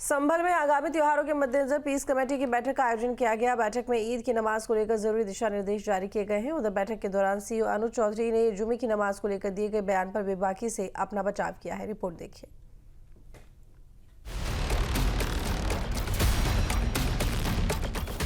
संभल में आगामी त्योहारों के मद्देनजर पीस कमेटी की बैठक का आयोजन किया गया। बैठक में ईद की नमाज को लेकर जरूरी दिशा निर्देश जारी किए गए हैं। उधर बैठक के दौरान सीईओ अनुज चौधरी ने जुमे की नमाज को लेकर दिए गए बयान पर बेबाकी से अपना बचाव किया है। रिपोर्ट देखिए।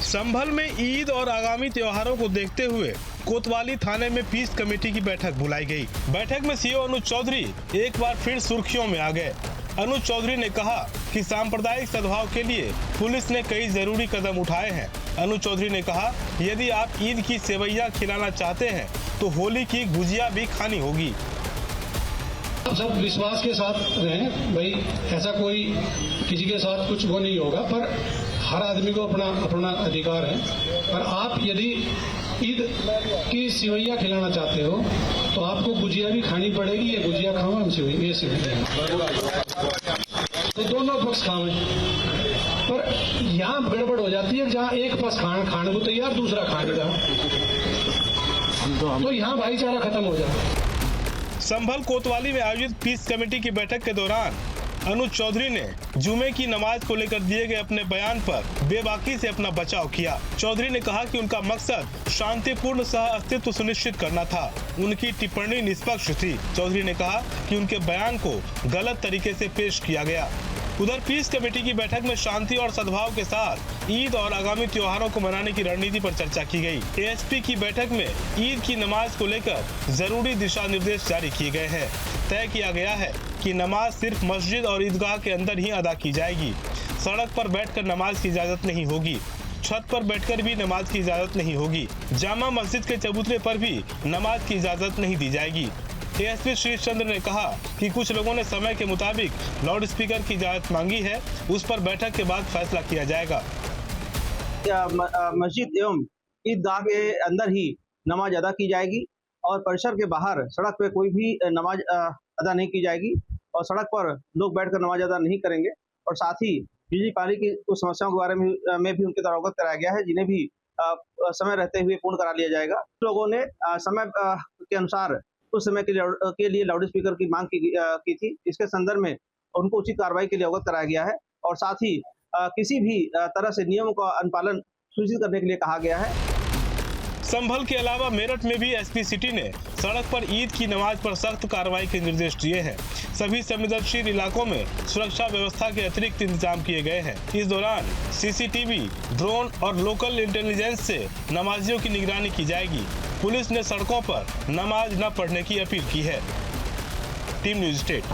संभल में ईद और आगामी त्योहारों को देखते हुए कोतवाली थाने में पीस कमेटी की बैठक बुलाई गई। बैठक में सीईओ अनुज चौधरी एक बार फिर सुर्खियों में आ गए। अनुज चौधरी ने कहा कि सांप्रदायिक सद्भाव के लिए पुलिस ने कई जरूरी कदम उठाए हैं। अनुज चौधरी ने कहा, यदि आप ईद की सेवैयां खिलाना चाहते हैं तो होली की गुजिया भी खानी होगी। सब विश्वास के साथ रहें भाई, ऐसा कोई किसी के साथ कुछ वो नहीं होगा, पर हर आदमी को अपना अपना अधिकार है। पर आप यदि ईद की सेवैयां खिलाना चाहते हो तो आपको गुजिया भी खानी पड़ेगी। ये गुजिया खाओ, हम ये सेवैयां तो दोनों पक्ष खाओ। पर यहाँ गड़बड़ हो जाती है, जहाँ एक पक्ष खाने को तैयार, दूसरा खाने का, तो यहाँ भाईचारा खत्म हो जाता है। संभल कोतवाली में आयोजित पीस कमेटी की बैठक के दौरान अनुज चौधरी ने जुमे की नमाज को लेकर दिए गए अपने बयान पर बेबाकी से अपना बचाव किया। चौधरी ने कहा कि उनका मकसद शांतिपूर्ण सह अस्तित्व सुनिश्चित करना था। उनकी टिप्पणी निष्पक्ष थी। चौधरी ने कहा कि उनके बयान को गलत तरीके से पेश किया गया। उधर पीस कमेटी की बैठक में शांति और सद्भाव के साथ ईद और आगामी त्योहारों को मनाने की रणनीति पर चर्चा की गई। एएसपी की बैठक में ईद की नमाज को लेकर जरूरी दिशा निर्देश जारी किए गए हैं। तय किया गया है कि नमाज सिर्फ मस्जिद और ईदगाह के अंदर ही अदा की जाएगी। सड़क पर बैठकर नमाज की इजाजत नहीं होगी। छत पर बैठकर भी नमाज की इजाजत नहीं होगी। जामा मस्जिद के चबूतरे पर भी नमाज की इजाजत नहीं दी जाएगी। एएसपी श्री चंद्र ने कहा कि कुछ लोगों ने समय के मुताबिक लाउड स्पीकर की इजाजत मांगी है, उस पर बैठक के बाद फैसला किया जाएगा। मस्जिद एवं ईदगाह के अंदर ही नमाज अदा की जाएगी और परिसर के बाहर सड़क पे कोई भी नमाज अदा नहीं की जाएगी और सड़क पर लोग बैठकर नमाज अदा नहीं करेंगे। और साथ ही बिजली पानी की कुछ समस्याओं के बारे में भी उनके द्वारा अवगत कराया गया है, जिन्हें भी समय रहते हुए पूर्ण करा लिया जाएगा। लोगों ने समय के अनुसार उस समय के लिए लाउड स्पीकर की मांग की थी। इसके संदर्भ में उनको उचित कार्रवाई के लिए अवगत कराया गया है और साथ ही किसी भी तरह से नियमों का अनुपालन सुनिश्चित करने के लिए कहा गया है। संभल के अलावा मेरठ में भी एसपी सिटी ने सड़क पर ईद की नमाज पर सख्त कार्रवाई के निर्देश दिए हैं। सभी संवेदनशील इलाकों में सुरक्षा व्यवस्था के अतिरिक्त इंतजाम किए गए हैं। इस दौरान सीसीटीवी, ड्रोन और लोकल इंटेलिजेंस से नमाजियों की निगरानी की जाएगी। पुलिस ने सड़कों पर नमाज न पढ़ने की अपील की है। Team news state.